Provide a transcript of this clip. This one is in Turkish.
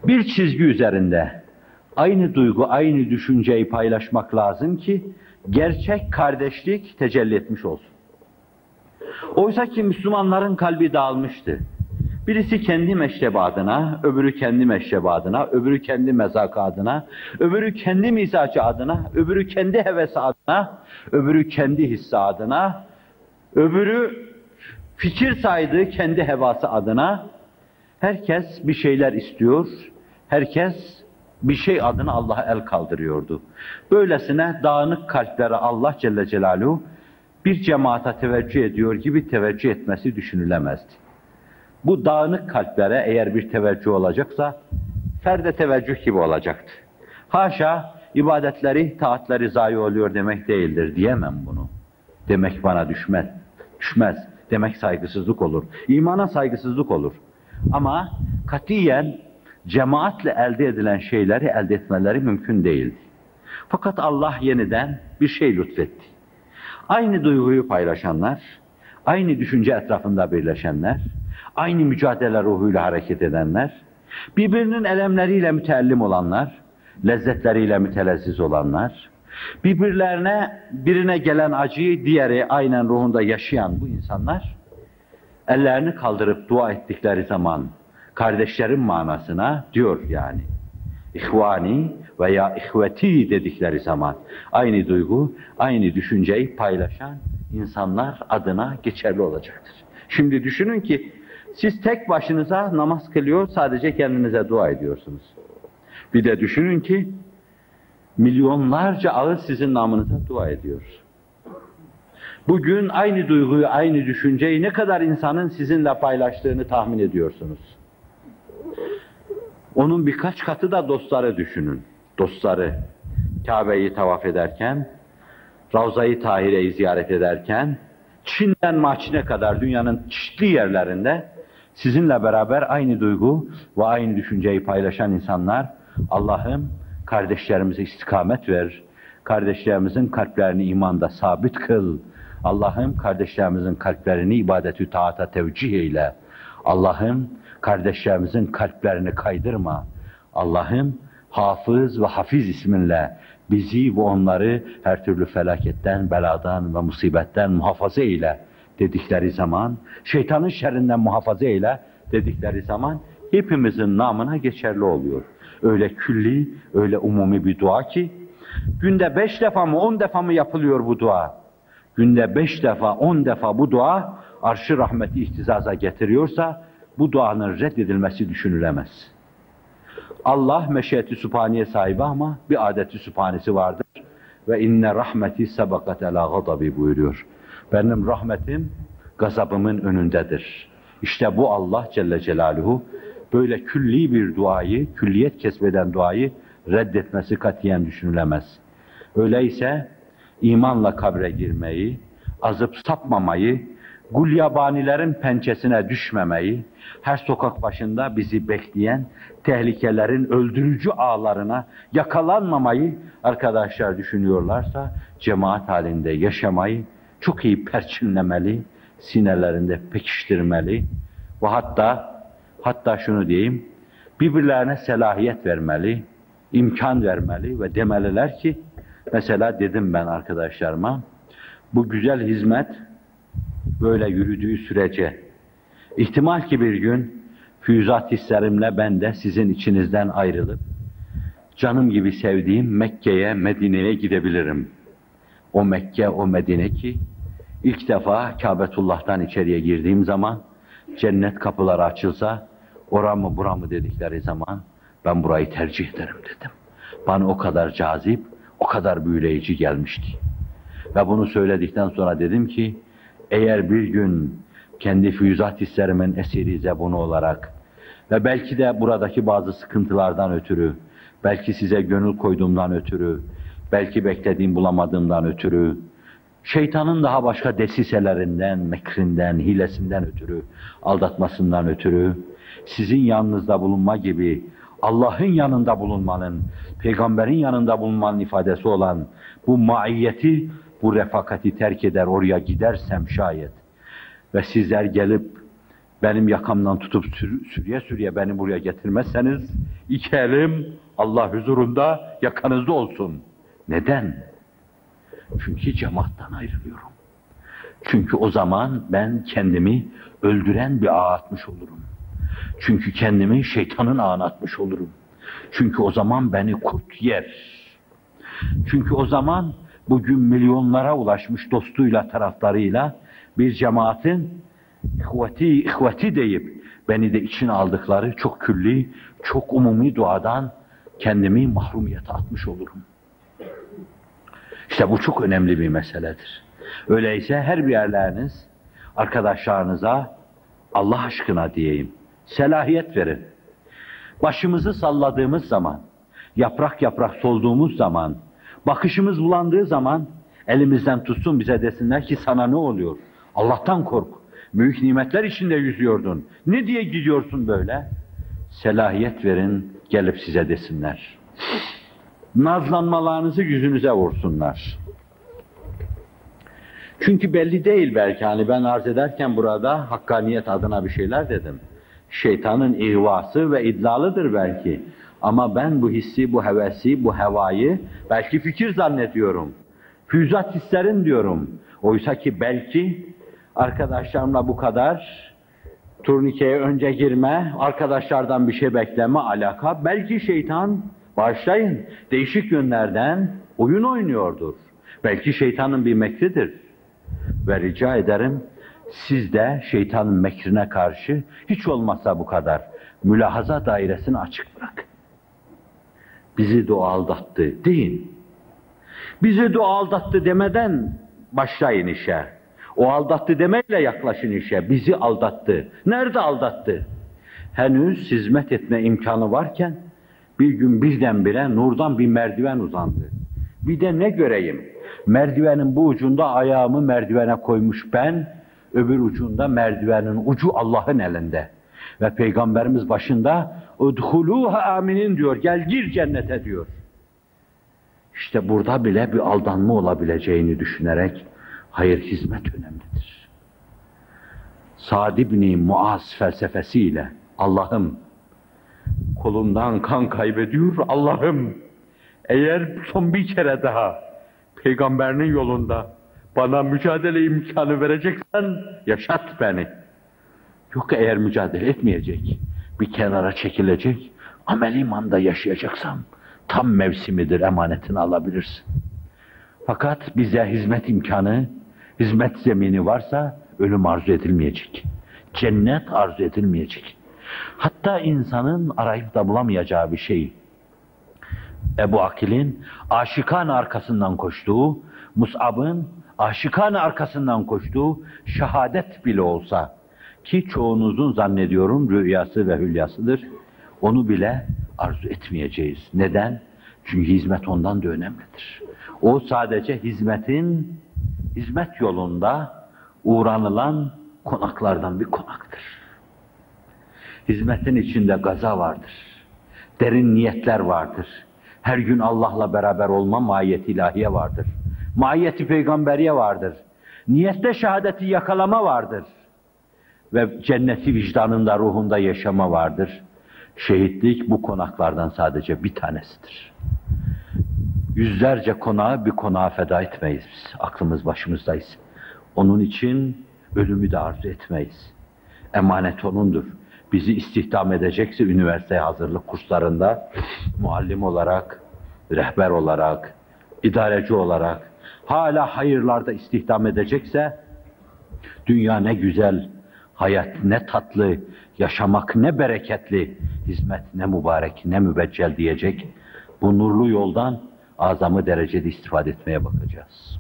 Bir çizgi üzerinde aynı duygu, aynı düşünceyi paylaşmak lazım ki gerçek kardeşlik tecelli etmiş olsun. Oysa ki Müslümanların kalbi dağılmıştı. Birisi kendi meşrebadına, öbürü kendi meşrebadına, öbürü kendi mezakı adına, öbürü kendi mizacı adına, öbürü kendi hevesi adına, öbürü kendi hissi adına, öbürü fikir saydığı kendi hevası adına. Herkes bir şeyler istiyor, herkes bir şey adına Allah'a el kaldırıyordu. Böylesine dağınık kalplere Allah Celle Celaluhu bir cemaate teveccüh ediyor gibi teveccüh etmesi düşünülemezdi. Bu dağınık kalplere eğer bir teveccüh olacaksa, ferde teveccüh gibi olacaktı. Haşa, ibadetleri, taatleri zayi oluyor demek değildir, diyemem bunu. Demek bana düşmez. Demek saygısızlık olur. İmana saygısızlık olur. Ama katiyen cemaatle elde edilen şeyleri elde etmeleri mümkün değil. Fakat Allah yeniden bir şey lütfetti. Aynı duyguyu paylaşanlar, aynı düşünce etrafında birleşenler, aynı mücadele ruhuyla hareket edenler, birbirinin elemleriyle müteellim olanlar, lezzetleriyle mütelezziz olanlar, birine gelen acıyı diğeri aynen ruhunda yaşayan bu insanlar, ellerini kaldırıp dua ettikleri zaman kardeşlerin manasına diyor yani. İhvani veya ihveti dedikleri zaman aynı duygu, aynı düşünceyi paylaşan insanlar adına geçerli olacaktır. Şimdi düşünün ki siz tek başınıza namaz kılıyor, sadece kendinize dua ediyorsunuz. Bir de düşünün ki milyonlarca ağız sizin namınıza dua ediyor. Bugün aynı duyguyu, aynı düşünceyi ne kadar insanın sizinle paylaştığını tahmin ediyorsunuz. Onun birkaç katı da dostları düşünün. Dostları, Kabe'yi tavaf ederken, Ravza-i Tahire'yi ziyaret ederken, Çin'den Maçin'e kadar dünyanın çeşitli yerlerinde sizinle beraber aynı duygu ve aynı düşünceyi paylaşan insanlar, Allah'ım kardeşlerimize istikamet ver, kardeşlerimizin kalplerini imanda sabit kıl, Allah'ım kardeşlerimizin kalplerini ibadet-ü taata tevcih eyle, Allah'ım kardeşlerimizin kalplerini kaydırma, Allah'ım Hafız ve Hafiz isminle bizi ve onları her türlü felaketten, beladan ve musibetten muhafaza eyle dedikleri zaman, şeytanın şerrinden muhafaza eyle dedikleri zaman hepimizin namına geçerli oluyor. Öyle külli, öyle umumi bir dua ki, günde 5 defa mı 10 defa mı yapılıyor bu dua? Günde 5 defa 10 defa bu dua arş-ı rahmeti ihtizaza getiriyorsa bu duanın reddedilmesi düşünülemez. Allah meşiyeti sübhaniye sahibi ama bir adeti sübhanesi vardır. Ve inne rahmeti sebakat ala gadabi buyuruyor. Benim rahmetim gazabımın önündedir. İşte bu Allah Celle Celaluhu böyle külli bir duayı, külliyet kesbeden duayı reddetmesi katiyen düşünülemez. Öyleyse imanla kabre girmeyi, azıp sapmamayı, gulyabanilerin pençesine düşmemeyi, her sokak başında bizi bekleyen tehlikelerin öldürücü ağlarına yakalanmamayı arkadaşlar düşünüyorlarsa cemaat halinde yaşamayı çok iyi perçinlemeli, sinelerinde pekiştirmeli ve hatta şunu diyeyim, birbirlerine selahiyet vermeli, imkan vermeli ve demeliler ki, mesela dedim ben arkadaşlarıma, bu güzel hizmet böyle yürüdüğü sürece, ihtimal ki bir gün füyüzat hislerimle ben de sizin içinizden ayrılıp, canım gibi sevdiğim Mekke'ye, Medine'ye gidebilirim. O Mekke, o Medine ki, ilk defa Kâbetullah'tan içeriye girdiğim zaman, cennet kapıları açılsa, ora mı bura mı dedikleri zaman, ben burayı tercih ederim dedim. Bana o kadar cazip, o kadar büyüleyici gelmişti. Ve bunu söyledikten sonra dedim ki, eğer bir gün kendi füyüzat hislerimin esiri zebunu olarak ve belki de buradaki bazı sıkıntılardan ötürü, belki size gönül koyduğumdan ötürü, belki beklediğim bulamadığımdan ötürü, şeytanın daha başka desiselerinden, mekrinden, hilesinden ötürü, aldatmasından ötürü, sizin yanınızda bulunma gibi Allah'ın yanında bulunmanın, peygamberin yanında bulunmanın ifadesi olan bu maiyeti, bu refakati terk eder, oraya gidersem şayet ve sizler gelip benim yakamdan tutup sürüye sürüye beni buraya getirmezseniz, iki elim Allah huzurunda yakanızda olsun. Neden? Çünkü cemaattan ayrılıyorum. Çünkü o zaman ben kendimi öldüren bir ağa atmış olurum. Çünkü kendimi şeytanın ağına atmış olurum. Çünkü o zaman beni kurt yer. Çünkü o zaman bugün milyonlara ulaşmış dostuyla, taraftarıyla bir cemaatin ihveti deyip beni de içine aldıkları çok külli, çok umumi duadan kendimi mahrumiyete atmış olurum. İşte bu çok önemli bir meseledir. Öyleyse her bir yerleriniz arkadaşlarınıza Allah aşkına diyeyim, selahiyet verin. Başımızı salladığımız zaman, yaprak yaprak solduğumuz zaman, bakışımız bulandığı zaman elimizden tutsun bize desinler ki sana ne oluyor? Allah'tan kork. Büyük nimetler içinde yüzüyordun. Ne diye gidiyorsun böyle? Selahiyet verin, gelip size desinler. Nazlanmalarınızı yüzünüze vursunlar. Çünkü belli değil belki, hani ben arz ederken burada hakkaniyet adına bir şeyler dedim. Şeytanın ihvası ve idlalıdır belki. Ama ben bu hissi, bu hevesi, bu hevayı belki fikir zannediyorum. Füzat hislerin diyorum. Oysa ki belki arkadaşlarımla bu kadar turnikeye önce girme, arkadaşlardan bir şey bekleme, alaka. Belki şeytan, bağışlayın, değişik yönlerden oyun oynuyordur. Belki şeytanın bir mekridir. Ve rica ederim, siz de şeytanın mekrine karşı hiç olmazsa bu kadar mülahaza dairesini açık bırakın. Bizi de o aldattı deyin. Bizi de o aldattı demeden başlayın işe. O aldattı demeyle yaklaşın işe. Bizi aldattı. Nerede aldattı? Henüz hizmet etme imkanı varken bir gün birdenbire nurdan bir merdiven uzandı. Bir de ne göreyim? Merdivenin bu ucunda ayağımı merdivene koymuş ben, öbür ucunda merdivenin ucu Allah'ın elinde. Ve Peygamberimiz başında "Udhuluha aminin" diyor, gel gir cennete diyor. İşte burada bile bir aldanma olabileceğini düşünerek, hayır, hizmet önemlidir. Sa'd ibn Muaz felsefesiyle, Allah'ım kolumdan kan kaybediyor, Allah'ım eğer son bir kere daha Peygamberinin yolunda bana mücadele imkanı vereceksen yaşat beni. Yok, eğer mücadele etmeyecek, bir kenara çekilecek, amel imanda yaşayacaksam tam mevsimidir, emanetini alabilirsin. Fakat bize hizmet imkanı, hizmet zemini varsa ölüm arzu edilmeyecek. Cennet arzu edilmeyecek. Hatta insanın arayıp da bulamayacağı bir şey. Ebu Akil'in aşıkan arkasından koştuğu, Mus'ab'ın aşıkan arkasından koştuğu şehadet bile olsa, ki çoğunuzun zannediyorum rüyası ve hülyasıdır, onu bile arzu etmeyeceğiz. Neden? Çünkü hizmet ondan da önemlidir. O sadece hizmet yolunda uğranılan konaklardan bir konaktır. Hizmetin içinde gaza vardır. Derin niyetler vardır. Her gün Allah'la beraber olma mahiyeti ilahiye vardır. Mahiyeti peygamberiye vardır. Niyette şehadeti yakalama vardır. Ve cenneti vicdanında, ruhunda yaşama vardır. Şehitlik bu konaklardan sadece bir tanesidir. Yüzlerce konağı bir konağa feda etmeyiz biz. Aklımız başımızdayız. Onun için ölümü de arzu etmeyiz. Emanet O'nundur. Bizi istihdam edecekse üniversite hazırlık kurslarında muallim olarak, rehber olarak, idareci olarak, hala hayırlarda istihdam edecekse, dünya ne güzel, hayat ne tatlı, yaşamak ne bereketli, hizmet ne mübarek, ne mübeccel diyecek, bu nurlu yoldan azamı derecede istifade etmeye bakacağız.